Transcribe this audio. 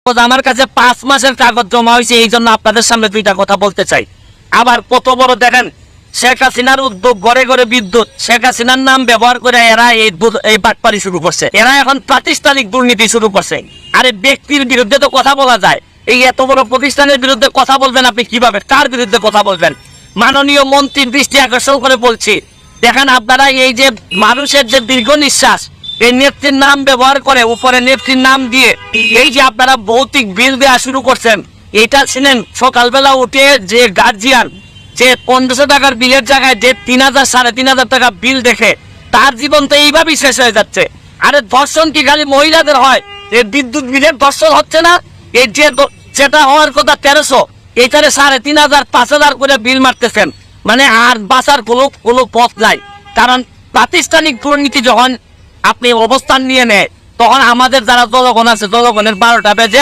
আমার কাছে 5 মাসের কাগজ জমা হয়েছে, এই জন্য আপনাদের সামনে দুইটা কথা বলতে চাই। আবার কত বড় দেখেন, শেখ হাসিনার উদ্যোগ, ঘরে ঘরে বিদ্যুৎ, শেখ হাসিনার নাম ব্যবহার করে এরা এই বাটপারি শুরু করছে। এরা এখন প্রাতিষ্ঠানিক দুর্নীতি শুরু করছে। আরে ব্যক্তির বিরুদ্ধে তো কথা বলা যায়, এই এত বড় প্রতিষ্ঠানের বিরুদ্ধে কথা বলবেন আপনি কিভাবে? কার বিরুদ্ধে কথা বলবেন? মাননীয় মন্ত্রীর দৃষ্টি আকর্ষণ করে বলছি, দেখেন আপনারা এই যে মানুষের যে দীর্ঘ নিঃশ্বাস, এই নেত্রীর নাম ব্যবহার করে উপরে নেত্রীর নাম দিয়ে এই যে আপনারা ভৌতিক বিল দেওয়া শুরু করছেন, এটা শুনেন সকালবেলা উঠে যে গার্জিয়ান যে 1500 টাকার বিলের জায়গায় যে 3000 3500 টাকা বিল দেখে তার জীবন তো এইভাবেই শেষ হয়ে যাচ্ছে। আরে ধর্ষণ কি খালি মহিলাদের হয়? এই বিদ্যুৎ বিলের ধর্ষণ হচ্ছে না? এই যে যেটা হওয়ার কথা 1300, এইটারে 3500 5000 করে বিল মারতেছেন। মানে আর বাঁচার কোনো পথ নাই। কারণ প্রাতিষ্ঠানিক দুর্নীতি যখন আপনি অবস্থান নিয়ে নেয়, তখন আমাদের যারা জনগণ আছে, জনগণের 12টা বেজে